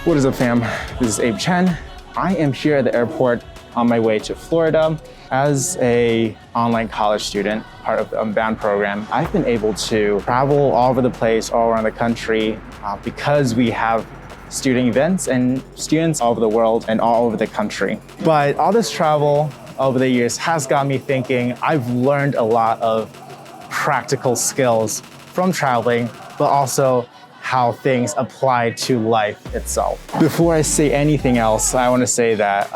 What is up, fam? This is Abe Chen. I am here at the airport on my way to Florida. As an online college student, part of the Unbound program, I've been able to travel all over the place, all around the country, because we have student events and students all over the world and all over the country. But all this travel over the years has got me thinking. I've learned a lot of practical skills from traveling, but also how things apply to life itself. Before I say anything else, I want to say that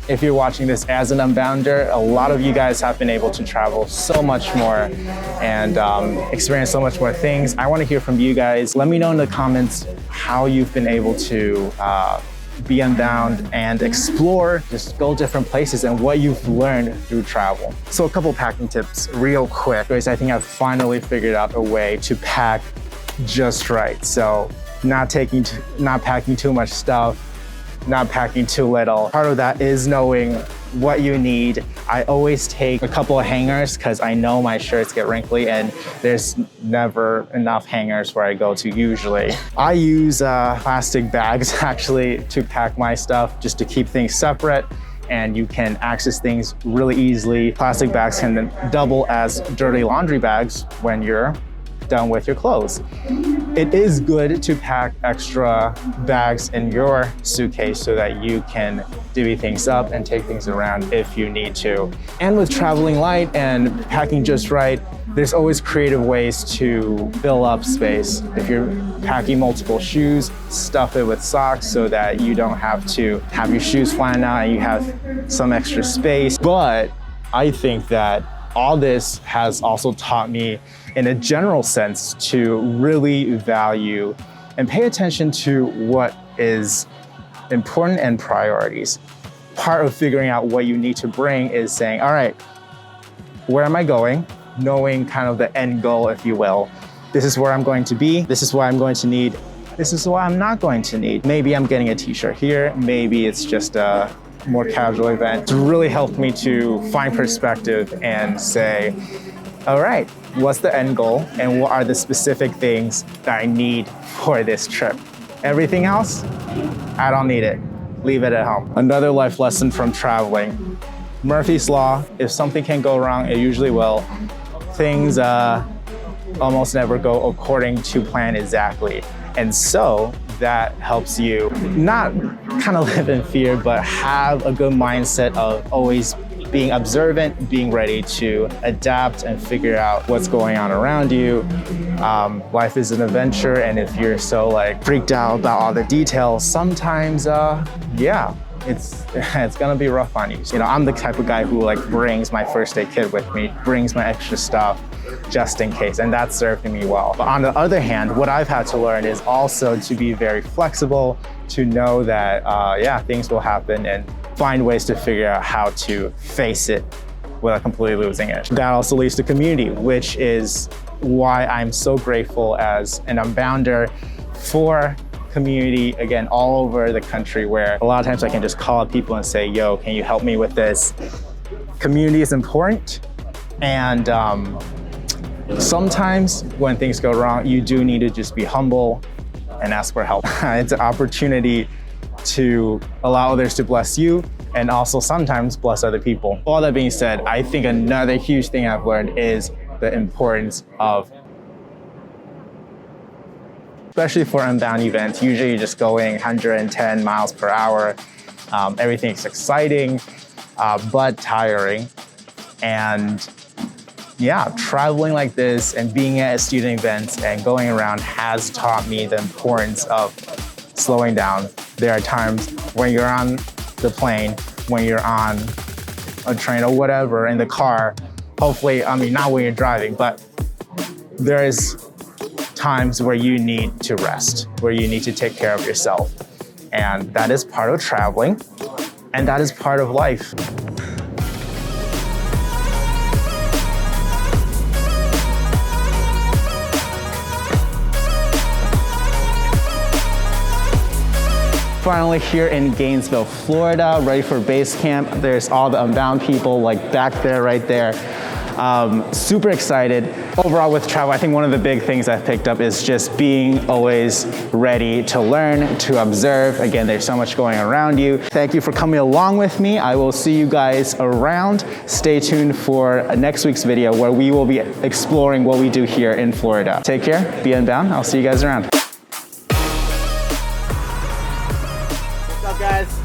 if you're watching this as an Unbounder, a lot of you guys have been able to travel so much more and experience so much more things. I want to hear from you guys. Let me know in the comments how you've been able to be Unbound and explore, just go different places and what you've learned through travel. So a couple packing tips real quick, because I think I've finally figured out a way to pack just right. So not packing too much stuff, not packing too little. Part of that is knowing what you need. I always take a couple of hangers because I know my shirts get wrinkly and there's never enough hangers where I go to usually. I use plastic bags actually to pack my stuff, just to keep things separate, and you can access things really easily. Plastic bags can then double as dirty laundry bags when you're done with your clothes. It is good to pack extra bags in your suitcase so that you can divvy things up and take things around if you need to. And with traveling light and packing just right, there's always creative ways to fill up space. If you're packing multiple shoes, stuff it with socks so that you don't have to have your shoes flying out and you have some extra space. But I think that all this has also taught me, in a general sense, to really value and pay attention to what is important and priorities. Part of figuring out what you need to bring is saying, all right, where am I going? Knowing kind of the end goal, if you will. This is where I'm going to be. This is what I'm going to need. This is what I'm not going to need. Maybe I'm getting a t-shirt here. Maybe it's just a more casual event. It's really helped me to find perspective and say, all right, what's the end goal and what are the specific things that I need for this trip? Everything else, I don't need it. Leave it at home. Another life lesson from traveling. Murphy's Law, if something can go wrong, it usually will. Things almost never go according to plan exactly. And so that helps you not kind of live in fear, but have a good mindset of always being observant, being ready to adapt and figure out what's going on around you. Life is an adventure, and if you're so freaked out about all the details, sometimes, it's gonna be rough on you. You know, I'm the type of guy who brings my first aid kit with me, brings my extra stuff just in case, and that's served me well. But on the other hand, what I've had to learn is also to be very flexible, to know that, things will happen and find ways to figure out how to face it without completely losing it. That also leads to community, which is why I'm so grateful as an Unbounder for community, again, all over the country, where a lot of times I can just call up people and say, yo, can you help me with this? Community is important, and sometimes when things go wrong, you do need to just be humble and ask for help. It's an opportunity to allow others to bless you and also sometimes bless other people. All that being said, I think another huge thing I've learned is the importance of, especially for Unbound events, usually you're just going 110 miles per hour. Everything's exciting, but tiring. And traveling like this and being at student events and going around has taught me the importance of slowing down. There are times when you're on the plane, when you're on a train or whatever, in the car, hopefully, not when you're driving, but there is times where you need to rest, where you need to take care of yourself. And that is part of traveling, and that is part of life. Finally here in Gainesville, Florida, ready for base camp. There's all the Unbound people back there, right there. Super excited. Overall with travel, I think one of the big things I've picked up is just being always ready to learn, to observe. Again, there's so much going around you. Thank you for coming along with me. I will see you guys around. Stay tuned for next week's video where we will be exploring what we do here in Florida. Take care, be Unbound. I'll see you guys around. What's up, guys?